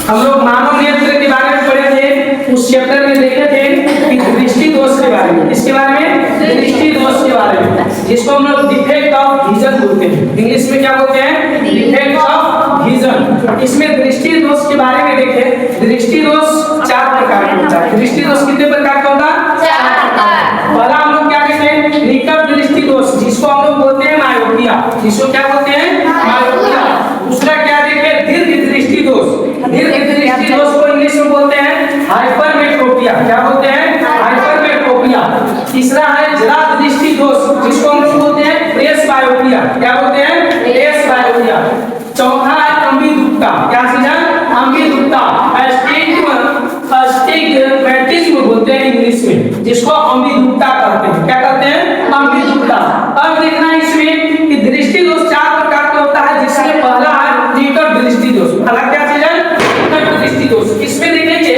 हम लोग मानव नेत्र के बारे में पढ़े थे, उस चैप्टर में देखे थे कि दृष्टि दोष के बारे में। किसके बारे में? दृष्टि दोष के बारे में, जिसको हम लोग डिफेक्ट ऑफ विजन बोलते हैं। इंग्लिश में क्या बोलते हैं? Defect of vision. इसमें दृष्टि दोष के बारे में देखे, दृष्टि दोष 4 प्रकार का होता है। दृष्टि दोष कितने प्रकार का होता है? 4 प्रकार। पहला हम लोग क्या देखे? निकट दृष्टि दोष, जिसको हम लोग बोलते हैं मायोपिया। जिसको क्या बोलते हैं? मायोपिया। दूसरा क्या देखे? दीर्घ दृष्टि दोष। दीर्घ दृष्टि दोष को इंग्लिश में बोलते हैं हाइपरमेट्रोपिया। क्या बोलते हैं? हाइपरमेट्रोपिया। तीसरा है जरा दृष्टि दोष, जिसको हम लोग बोलते हैं प्रेसबायोपिया। क्या बोलते हैं? प्रेसबायोपिया। चौथा है अम्बिदुक्ता। क्या चीज है? अम्बिदुक्ता। अस्टिग्मेटिज्म बोलते हैं इंग्लिश में, जिसको अम्बिदुक्ता कहते हैं। क्या कहते हैं? अम्बिदुक्ता। अब देखना इसमें कि दृष्टि दोष 4 प्रकार का होता है, जिसमें पहला है निकट दृष्टि दोष। पहला क्या चीज है? निकट दृष्टि दोष। इसमें देखेंगे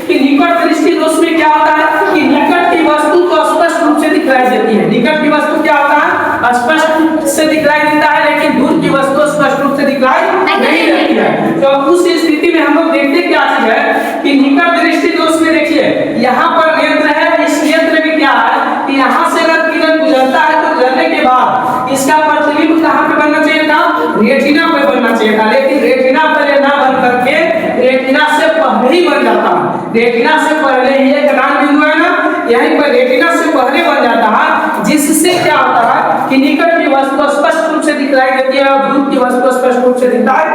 कि निकट दृष्टि दोष में क्या होता है कि निकट की वस्तु को स्पष्ट रूप से दिखाई देती है। निकट की वस्तु क्या होता है? स्पष्ट रूप से दिखाई देता है, लेकिन दूर की वस्तु स्पष्ट रूप से दिखाई नहीं देती है। तो उस स्थिति में हम लोग देखते क्या चीज है कि निकट दृष्टि दोष में देखिए, यहाँ पर नेत्र है, इस नेत्र में क्या है कि यहाँ से अगर किरण गुजरता है तो गुजरने के बाद इसका प्रतिबिंब कहाँ पे बनना चाहिए था? रेटिना पे बनना चाहिए था, लेकिन रेटिना पहले ना बन करके रेटिना से पहले ही बन जाता है। रेटिना से पहले ही एक नाम बिंदु है ना, यहीं पर रेटिना से पहले बन जाता है, जिससे क्या होता है कि निकट की वस्तु स्पष्ट रूप से दिखाई देती है और दूर की वस्तु स्पष्ट रूप से दिखाई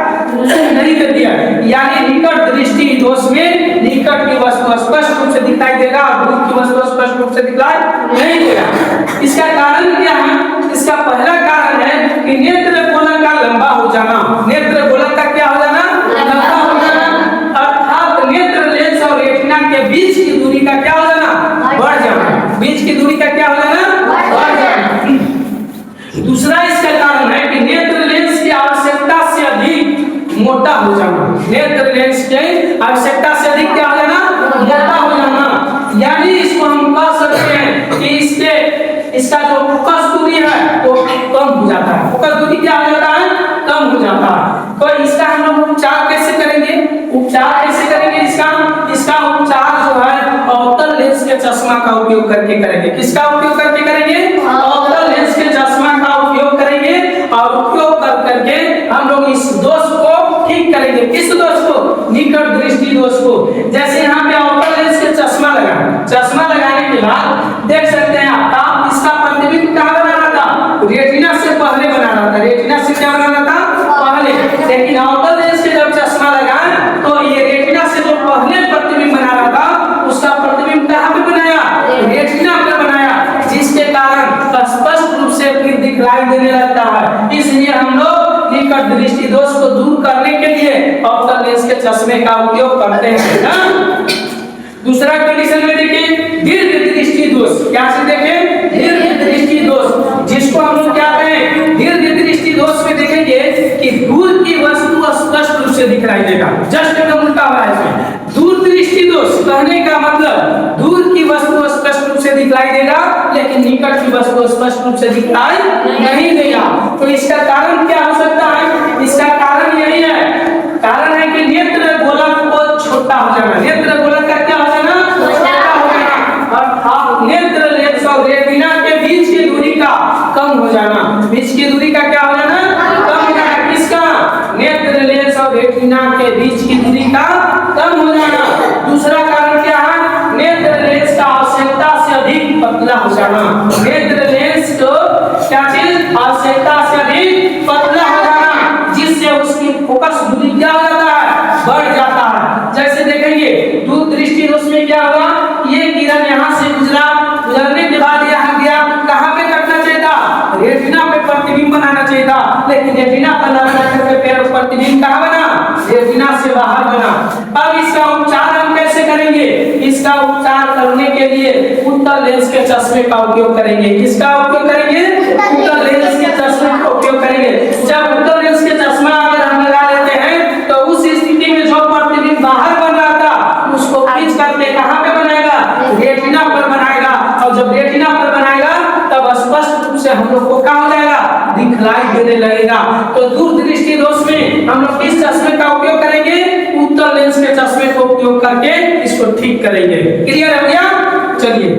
नहीं देती है। यानी निकट दृष्टि दोष में निकट की वस्तु स्पष्ट रूप से दिखाई देगा और दूर की वस्तु स्पष्ट रूप से दिखाई नहीं देगा। इसका कारण क्या है? इसका पहला कारण है कि नेत्र गोलक का लंबा हो जाना। नेत्र गोलक का क्या हो जाना? लंबा हो जाना, अर्थात नेत्र लेंस और रेटिना के बीच की दूरी का क्या हो जाना? बढ़ जाना। बीच की दूरी का क्या हो जाना? बढ़ जाना। दूसरा इसका कारण है कि नेत्र लेंस की आवश्यकता से अधिक मोटा हो जाना। नेत्र लेंस की आवश्यकता से अधिक क्या हो जाना? मोटा हो जाना। यानी इसको हम कह सकते हैं कि इसका जो फोकस दूरी है वो कम हो जाता है। फोकस दूरी क्या हो जाता है? कम हो जाता है। तो इसका हम लोग उपचार कैसे करेंगे? उपचार कैसे करेंगे इसका उपचार जो है अवतल लेंस के चश्मा का उपयोग करके करेंगे। किसका उपयोग करके करेंगे? अवतल लेंस के चश्मा का उपयोग करेंगे और उपयोग करके हम लोग इस दोष को ठीक करेंगे। किस दोष को? निकट दृष्टि दोष को। जैसे यहाँ पे अवतल लेंस के चश्मा लगाने के बाद देख सकते हैं आप इसका प्रतिबिंब कहाँ बनाना था? रेटिना से पहले बनाना था। रेटिना से क्या बनाना था? पहले। लेकिन अवतल लेंस के जब चश्मा लगाए तो ये रेटिना से जो पहले प्रतिबिंब बनाना था उसका प्रतिबिंब कहाँ पे बनाया? रेटिना पे बनाया, जिसके कारण स्पष्ट रूप से फिर दिखाई देने लगता है। इसलिए हम लोग निकट दृष्टि दोष को दूर करने के लिए अवतल लेंस के चश्मे का उपयोग करते हैं ना। दूसरा कंडीशन में देखिए दीर्घ दृष्टि दोष। क्या से देखें? दीर्घ दृष्टि दोष, जिसको हम लोग क्या कहें? दीर्घ दृष्टि दोष में देखेंगे कि दूर की वस्तु स्पष्ट रूप से दिखाई देगा। जस्ट एकदम उल्टा हुआ है इसमें। दूर दृष्टि दोष कहने का मतलब दूर की वस्तु स्पष्ट रूप से दिखाई देगा, लेकिन निकट की वस्तु स्पष्ट रूप से दिखाई नहीं देगा। तो इसका कारण क्या हो सकता है? इसका कारण यही है, कारण है कि नेत्र गोलक को छोटा हो जाना। नेत्र गोलक का क्या हो जाना? छोटा हो जाना, अर्थात नेत्र लेंस और रेटिना के बीच की दूरी का कम हो जाना। बीच की दूरी का क्या हो जाना? कम हो जाना। किसका? नेत्र लेंस और रेटिना के बीच की दूरी का कम हो जाना। दूसरा कारण क्या है? नेत्र लेंस का आवश्यकता से अधिक पतला हो जाना। नेत्र लेंस को क्या चीज? आवश्यकता से अधिक पतला हो जाना, जिससे उसकी फोकस दूरी क्या हो जाता है? बढ़ जाता है। जैसे देखेंगे दूर दृष्टि दोष में क्या हुआ? ये किरण यहाँ से गुजरने के बाद यहाँ गया, कहाँ पे कटना चाहिए था? रेटिना पे प्रतिबिंब बनाना चाहिए था, लेकिन रेटिना पर ना बना करके फिर प्रतिबिंब कहाँ बना? रेटिना से बाहर बना। अब इसका उपचार हम कैसे करेंगे? इसका उपचार करने के लिए उत्तल लेंस के चश्मे का उपयोग करेंगे। किसका उपयोग करेंगे? उत्तल लेंस के चश्मे का उपयोग करेंगे। जब उत्तल लेंस के चश्मा अगर हम लगा लेते हैं तो उस स्थिति में जो प्रतिबिंब बाहर बन रहा था उसको खींच करके कहाँ पे बनाएगा? रेटिना पर बनाएगा। और जब रेटिना पर बनाएगा तब स्पष्ट रूप से हम लोग को क्या हो जाएगा? दिखलाई देने लगेगा। तो दूर दृष्टि दोष में हम लोग किस चश्मे का उपयोग करेंगे? उत्तल लेंस के चश्मे को उपयोग करके इसको ठीक करेंगे। क्लियर है भैया? चलिए